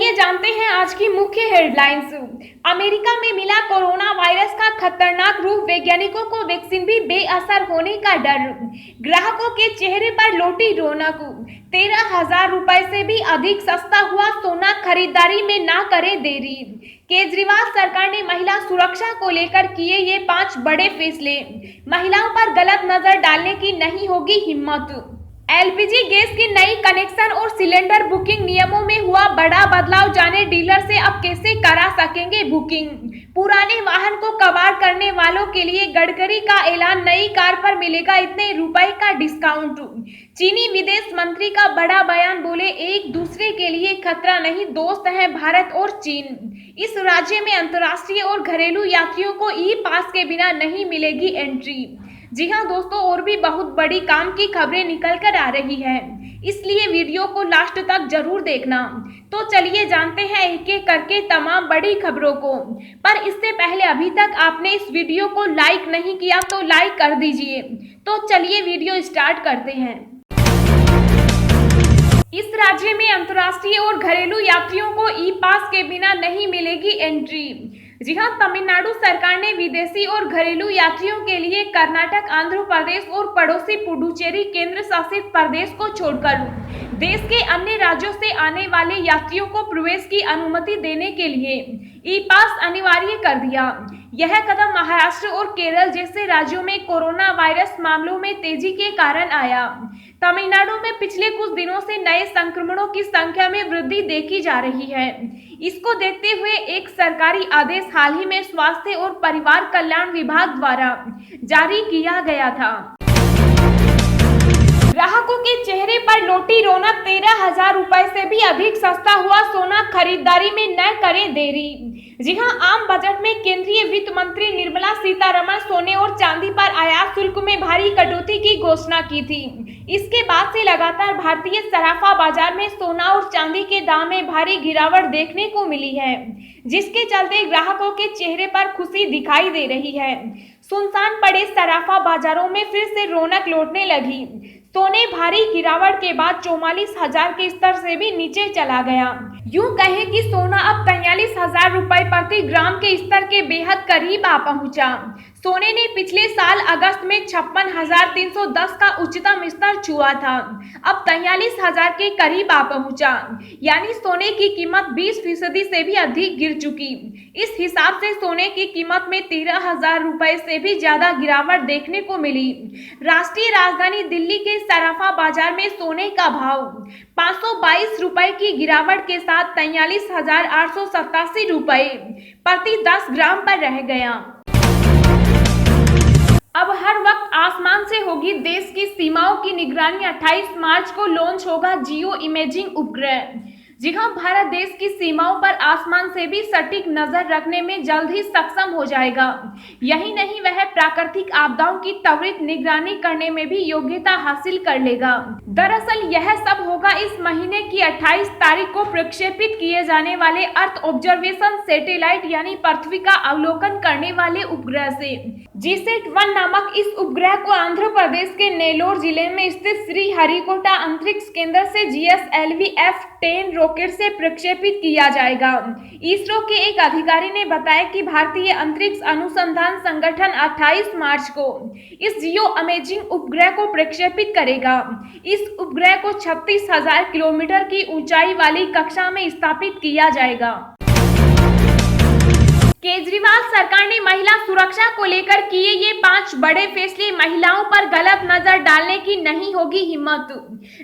चलिए जानते हैं आज की मुख्य हेडलाइंस। अमेरिका में मिला कोरोना वायरस का खतरनाक रूप, वैज्ञानिकों को वैक्सीन भी बेअसर होने का डर। ग्राहकों के चेहरे पर लौटी रौनक। 13,000 रुपए से भी अधिक सस्ता हुआ सोना, खरीदारी में ना करे देरी। केजरीवाल सरकार ने महिला सुरक्षा को लेकर किए ये 5 बड़े फैसले। महिलाओं पर गलत नजर डालने की नहीं होगी हिम्मत। एलपीजी गैस की नई कनेक्शन और सिलेंडर बुकिंग नियमों में हुआ बड़ा बदलाव, जाने डीलर से अब कैसे करा सकेंगे बुकिंग। पुराने वाहन को कबाड़ करने वालों के लिए गडकरी का ऐलान, नई कार पर मिलेगा इतने रुपए का डिस्काउंट। चीनी विदेश मंत्री का बड़ा बयान, बोले एक दूसरे के लिए खतरा नहीं, दोस्त हैं भारत और चीन। इस राज्य में अंतर्राष्ट्रीय और घरेलू यात्रियों को ई पास के बिना नहीं मिलेगी एंट्री। जी हाँ दोस्तों, और भी बहुत बड़ी काम की खबरें निकल कर आ रही है, इसलिए वीडियो को लास्ट तक जरूर देखना। तो चलिए जानते हैं एक एक करके तमाम बड़ी खबरों को। पर इससे पहले अभी तक आपने इस वीडियो को लाइक नहीं किया तो लाइक कर दीजिए। तो चलिए वीडियो स्टार्ट करते हैं। इस राज्य में अंतर्राष्ट्रीय और घरेलू यात्रियों को ई पास के बिना नहीं मिलेगी एंट्री। जी हाँ, तमिलनाडु सरकार ने विदेशी और घरेलू यात्रियों के लिए कर्नाटक, आंध्र प्रदेश और पड़ोसी पुडुचेरी केंद्र शासित प्रदेश को छोड़कर देश के अन्य राज्यों से आने वाले यात्रियों को प्रवेश की अनुमति देने के लिए ई पास अनिवार्य कर दिया। यह कदम महाराष्ट्र और केरल जैसे राज्यों में कोरोना वायरस मामलों में तेजी के कारण आया। तमिलनाडु में पिछले कुछ दिनों से नए संक्रमणों की संख्या में वृद्धि देखी जा रही है। इसको देखते हुए एक सरकारी आदेश हाल ही में स्वास्थ्य और परिवार कल्याण विभाग द्वारा जारी किया गया था। ग्राहकों के चेहरे पर लौटी रौनक, 13,000 रुपए से भी अधिक सस्ता हुआ सोना, खरीदारी में न करें देरी। जी हां, आम बजट में केंद्रीय वित्त मंत्री निर्मला सीतारमण सोने और चांदी पर आयात शुल्क में भारी कटौती की घोषणा की थी। इसके बाद से लगातार भारतीय सराफा बाजार में सोना और चांदी के दाम में भारी गिरावट देखने को मिली है, जिसके चलते ग्राहकों के चेहरे पर खुशी दिखाई दे रही है। सुनसान पड़े सराफा बाजारों में फिर से रौनक लौटने लगी। सोने भारी गिरावट के बाद 44,000 के स्तर से भी नीचे चला गया। यूं कहें कि सोना अब 43,000 रुपए प्रति ग्राम के स्तर के बेहद करीब आ पहुंचा। सोने ने पिछले साल अगस्त में 56,310 का उच्चतम स्तर छुआ था, अब 43,000 के करीब आ पहुंचा, यानी सोने की कीमत 20% से भी अधिक गिर चुकी। इस हिसाब से सोने की कीमत में 13,000 रुपए से भी ज्यादा गिरावट देखने को मिली। राष्ट्रीय राजधानी दिल्ली के सराफा बाजार में सोने का भाव 522 रुपए की गिरावट के साथ 43,887 रुपए प्रति 10 ग्राम पर रह गया। अब हर वक्त आसमान से होगी देश की सीमाओं की निगरानी। 28 मार्च को लॉन्च होगा जियो इमेजिंग उपग्रह। जी हाँ, भारत देश की सीमाओं पर आसमान से भी सटीक नजर रखने में जल्द ही सक्षम हो जाएगा। यही नहीं, वह प्राकृतिक आपदाओं की त्वरित निगरानी करने में भी योग्यता हासिल कर लेगा। दरअसल यह सब होगा इस महीने की 28 तारीख को प्रक्षेपित किए जाने वाले अर्थ ऑब्जर्वेशन सैटेलाइट यानी पृथ्वी का अवलोकन करने वाले उपग्रह से। GSAT-1 नामक इस उपग्रह को आंध्र प्रदेश के नेल्लोर जिले में स्थित श्री हरिकोटा अंतरिक्ष केंद्र से GSLV F-10 रॉकेट से प्रक्षेपित किया जाएगा। इसरो के एक अधिकारी ने बताया कि भारतीय अंतरिक्ष अनुसंधान संगठन 28 मार्च को इस जियो इमेजिंग उपग्रह को प्रक्षेपित करेगा। इस उपग्रह को 36,000 किलोमीटर की ऊंचाई वाली कक्षा में स्थापित किया जाएगा। केजरीवाल सरकार ने महिला सुरक्षा को लेकर किए ये 5 बड़े फैसले। महिलाओं पर गलत नजर डालने की नहीं होगी हिम्मत।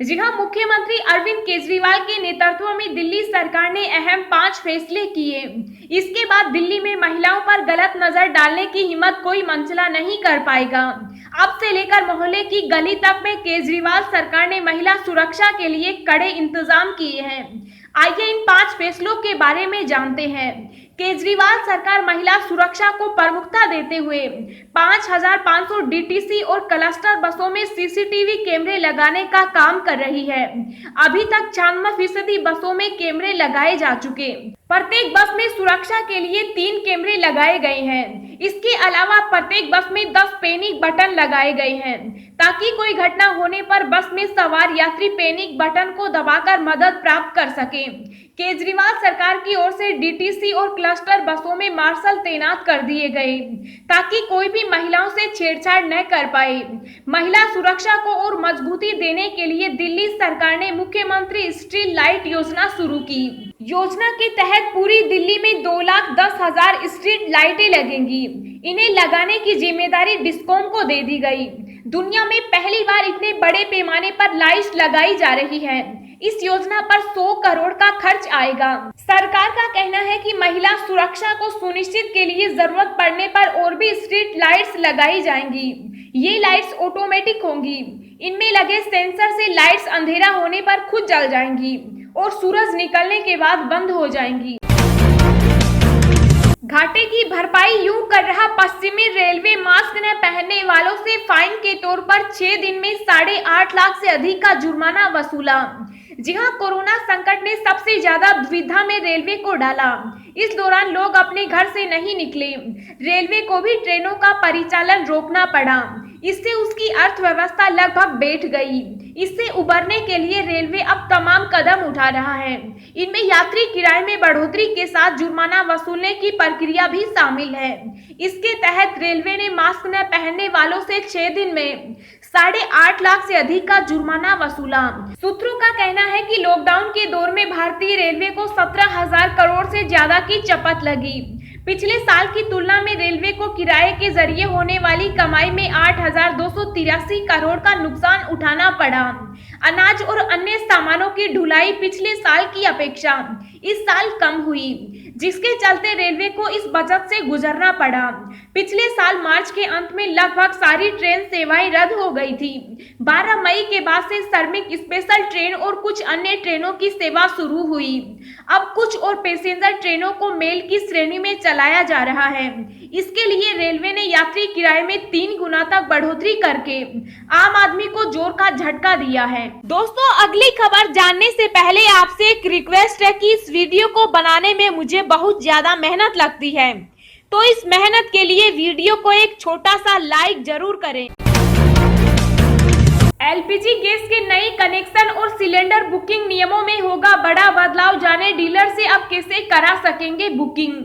जी हां, मुख्यमंत्री अरविंद केजरीवाल के नेतृत्व में दिल्ली सरकार ने अहम 5 फैसले किए। इसके बाद दिल्ली में महिलाओं पर गलत नजर डालने की हिम्मत कोई मंचला नहीं कर पाएगा। अब से लेकर मोहल्ले की गली तक में केजरीवाल सरकार ने महिला सुरक्षा के लिए कड़े इंतजाम किए हैं। आइए इन 5 फैसलों के बारे में जानते हैं। केजरीवाल सरकार महिला सुरक्षा को प्रमुखता देते हुए 5,500 डीटीसी और क्लस्टर बसों में सीसीटीवी कैमरे लगाने का काम कर रही है। अभी तक 96% बसों में कैमरे लगाए जा चुके। प्रत्येक बस में सुरक्षा के लिए 3 कैमरे लगाए गए हैं। इसके अलावा प्रत्येक बस में 10 पैनिक बटन लगाए गए हैं ताकि कोई घटना होने पर बस में सवार यात्री पैनिक बटन को दबाकर मदद प्राप्त कर सके। केजरीवाल सरकार की ओर से डीटीसी और क्लस्टर बसों में मार्शल तैनात कर दिए गए ताकि कोई भी महिलाओं से छेड़छाड़ न कर पाए। महिला सुरक्षा को और मजबूती देने के लिए दिल्ली सरकार ने मुख्यमंत्री स्ट्रीट लाइट योजना शुरू की। योजना के तहत पूरी दिल्ली में 2,10,000 स्ट्रीट लाइटें लगेंगी। इन्हें लगाने की जिम्मेदारी डिस्कॉम को दे दी गई। दुनिया में पहली बार इतने बड़े पैमाने पर लाइट्स लगाई जा रही है। इस योजना पर 100 करोड़ का खर्च आएगा। सरकार का कहना है कि महिला सुरक्षा को सुनिश्चित के लिए जरूरत पड़ने पर और भी स्ट्रीट लाइट्स लगाई जाएंगी। ये लाइट्स ऑटोमेटिक होंगी। इनमें लगे सेंसर से लाइट्स अंधेरा होने पर खुद जल जाएंगी और सूरज निकलने के बाद बंद हो जाएंगी। घाटे की भरपाई यूं कर रहा पश्चिमी रेलवे, मास्क न पहनने वालों से फाइन के तौर पर 6 दिन में 8.5 लाख से अधिक का जुर्माना वसूला। जी हां, कोरोना संकट ने सबसे ज्यादा दुविधा में रेलवे को डाला। इस दौरान लोग अपने घर से नहीं निकले। रेलवे को भी ट्रेनों का परिचालन रोकना पड़ा। इससे उसकी अर्थव्यवस्था लगभग बैठ गई। इससे उबरने के लिए रेलवे अब तमाम कदम उठा रहा है। इनमें यात्री किराए में बढ़ोतरी के साथ जुर्माना वसूलने की प्रक्रिया भी शामिल है। इसके तहत रेलवे ने मास्क न पहनने वालों से 6 दिन में 8.5 लाख से अधिक का जुर्माना वसूला। सूत्रों का कहना है कि लॉकडाउन के दौर में भारतीय रेलवे को 17,000 करोड़ से ज्यादा की चपत लगी। पिछले साल की तुलना में रेलवे को किराए के जरिए होने वाली कमाई में 8,283 करोड़ का नुकसान उठाना पड़ा। अनाज और अन्य सामानों की ढुलाई पिछले साल की अपेक्षा इस साल कम हुई, जिसके चलते रेलवे को इस बचत से गुजरना पड़ा। पिछले साल मार्च के अंत में लगभग सारी ट्रेन सेवाएं रद्द हो गई थी। 12 मई के बाद से श्रमिक स्पेशल ट्रेन और कुछ अन्य ट्रेनों की सेवा शुरू हुई। अब कुछ और पैसेंजर ट्रेनों को मेल की श्रेणी में चलाया जा रहा है। इसके लिए रेलवे ने यात्री किराए में 3 गुना तक बढ़ोतरी करके आम आदमी को जोर का झटका दिया है। दोस्तों, अगली खबर जानने से पहले आपसे एक रिक्वेस्ट है कि इस वीडियो को बनाने में मुझे बहुत ज्यादा मेहनत लगती है, तो इस मेहनत के लिए वीडियो को एक छोटा सा लाइक जरूर करें। एलपीजी गैस के नए कनेक्शन और सिलेंडर बुकिंग नियमों में होगा बड़ा बदलाव, जाने डीलर से अब कैसे करा सकेंगे बुकिंग।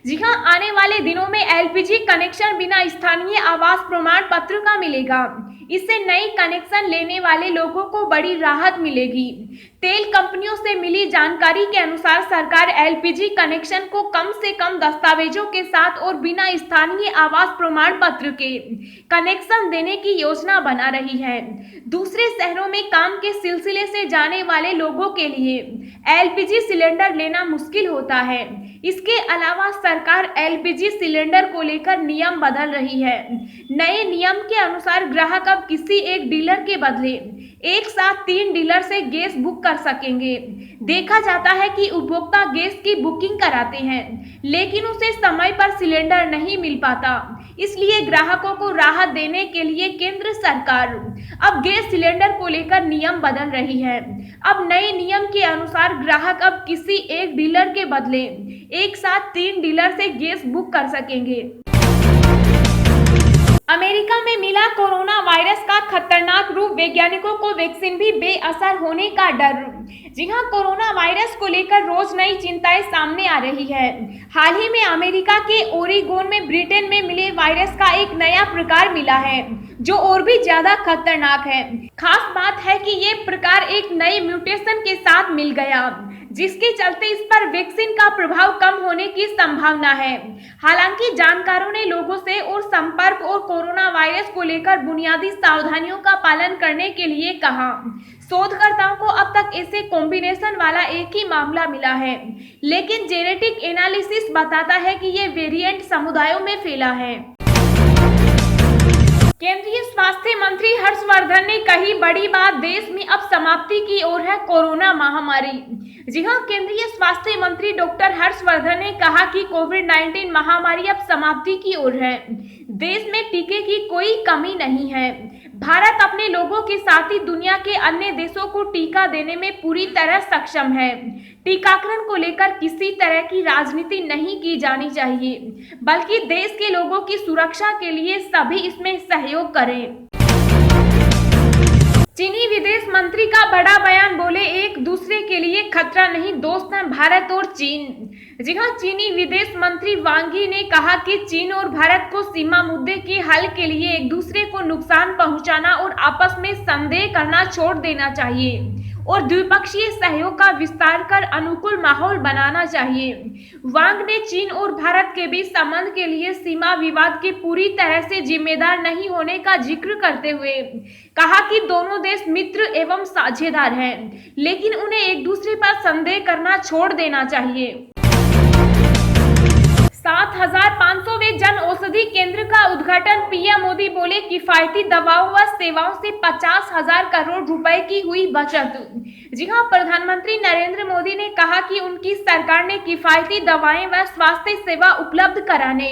जी हां, आने वाले दिनों में एलपीजी कनेक्शन बिना स्थानीय आवास प्रमाण पत्र का मिलेगा। इससे नई कनेक्शन लेने वाले लोगों को बड़ी राहत मिलेगी। तेल कंपनियों से मिली जानकारी के अनुसार सरकार एलपीजी कनेक्शन को कम से कम दस्तावेजों के साथ और बिना स्थानीय आवास प्रमाण पत्र के कनेक्शन देने की योजना बना रही है। दूसरे शहरों में काम के सिलसिले से जाने वाले लोगों के लिए एलपीजी सिलेंडर लेना मुश्किल होता है। इसके अलावा सरकार एलपीजी सिलेंडर को लेकर नियम बदल रही है। नए नियम के अनुसार ग्राहक अब किसी एक डीलर के बदले एक साथ 3 डीलर से गैस बुक कर सकेंगे। देखा जाता है कि उपभोक्ता गैस की बुकिंग कराते हैं, लेकिन उसे समय पर सिलेंडर नहीं मिल पाता। इसलिए ग्राहकों को राहत देने के लिए केंद्र सरकार अब गैस सिलेंडर को लेकर नियम बदल रही है। अब नए नियम के अनुसार ग्राहक अब किसी एक डीलर के बदले एक साथ 3 डीलर से गैस बुक कर सकेंगे। अमेरिका में मिला कोरोना वायरस का खतरनाक रूप, वैज्ञानिकों को वैक्सीन भी बेअसर होने का डर। जी हां, कोरोना वायरस को लेकर रोज नई चिंताएं सामने आ रही है। हाल ही में अमेरिका के ओरेगोन में ब्रिटेन में मिले वायरस का एक नया प्रकार मिला है, जो और भी ज्यादा खतरनाक है। खास बात है कि ये प्रकार एक नए म्यूटेशन के साथ मिल गया, जिसके चलते इस पर वैक्सीन का प्रभाव कम होने की संभावना है। हालांकि जानकारों ने लोगों से और संपर्क और कोरोना वायरस को लेकर बुनियादी सावधानियों का पालन करने के लिए कहा। शोधकर्ताओं को अब तक ऐसे कॉम्बिनेशन वाला एक ही मामला मिला है, लेकिन जेनेटिक एनालिसिस बताता है कि ये वेरिएंट समुदायों में फैला है। केंद्रीय स्वास्थ्य मंत्री हर्षवर्धन ने कही बड़ी बात, देश में अब समाप्ति की ओर है कोरोना महामारी। जी हां, केंद्रीय स्वास्थ्य मंत्री डॉक्टर हर्षवर्धन ने कहा कि कोविड-19 महामारी अब समाप्ति की ओर है। देश में टीके की कोई कमी नहीं है। भारत अपने लोगों के साथ ही दुनिया के अन्य देशों को टीका देने में पूरी तरह सक्षम है। टीकाकरण को लेकर किसी तरह की राजनीति नहीं की जानी चाहिए, बल्कि देश के लोगों की सुरक्षा के लिए सभी इसमें सहयोग करें। चीनी विदेश मंत्री का बड़ा बयान, बोले एक दूसरे के लिए खतरा नहीं, दोस्त हैं भारत और चीन। जी हां, चीनी विदेश मंत्री वांग यी ने कहा कि चीन और भारत को सीमा मुद्दे के हल के लिए एक दूसरे को नुकसान पहुंचाना और आपस में संदेह करना छोड़ देना चाहिए और द्विपक्षीय सहयोग का विस्तार कर अनुकूल माहौल बनाना चाहिए। वांग ने चीन और भारत के बीच संबंध के लिए सीमा विवाद के पूरी तरह से जिम्मेदार नहीं होने का जिक्र करते हुए कहा कि दोनों देश मित्र एवं साझेदार हैं, लेकिन उन्हें एक दूसरे पर संदेह करना छोड़ देना चाहिए। 7,500वें जन औषधि केंद्र का उद्घाटन, पीएम मोदी बोले किफायती दवाओं व सेवाओं से 50,000 करोड़ रुपए की हुई बचत। जी हां, प्रधानमंत्री नरेंद्र मोदी ने कहा कि उनकी सरकार ने किफायती दवाएं व स्वास्थ्य सेवा उपलब्ध कराने,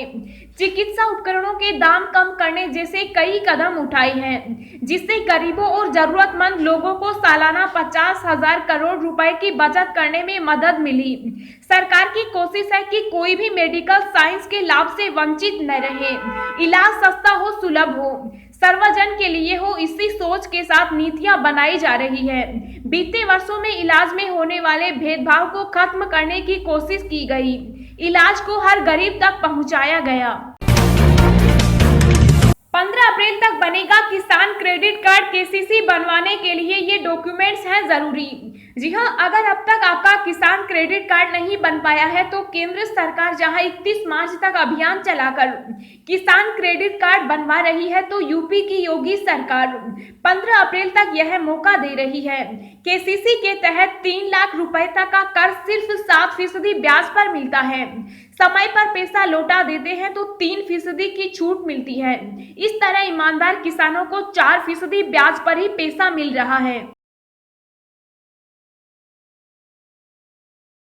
चिकित्सा उपकरणों के दाम कम करने जैसे कई कदम उठाए हैं, जिससे गरीबों और जरूरतमंद लोगों को सालाना 50,000 करोड़ रुपए की बचत करने में मदद मिली। सरकार की कोशिश है कि कोई भी मेडिकल साइंस के लाभ से वंचित न रहे, इलाज सस्ता हो, सुलभ हो, सर्वजन के लिए हो, इसी सोच के साथ नीतियां बनाई जा रही है। बीते वर्षों में इलाज में होने वाले भेदभाव को खत्म करने की कोशिश की गई, इलाज को हर गरीब तक पहुंचाया गया। 15 अप्रैल तक बनेगा किसान क्रेडिट कार्ड। केसीसी बनवाने के लिए ये डॉक्यूमेंट्स हैं जरूरी। जी हां, अगर अब तक आपका किसान क्रेडिट कार्ड नहीं बन पाया है तो केंद्र सरकार जहां 31 मार्च तक अभियान चलाकर किसान क्रेडिट कार्ड बनवा रही है, तो यूपी की योगी सरकार 15 अप्रैल तक यह मौका दे रही है। केसीसी के तहत 3 लाख रुपए तक का कर्ज सिर्फ 7% ब्याज पर मिलता है। समय पर पैसा लौटा देते हैं तो 3% की छूट मिलती है। इस तरह ईमानदार किसानों को 4% ब्याज पर ही पैसा मिल रहा है।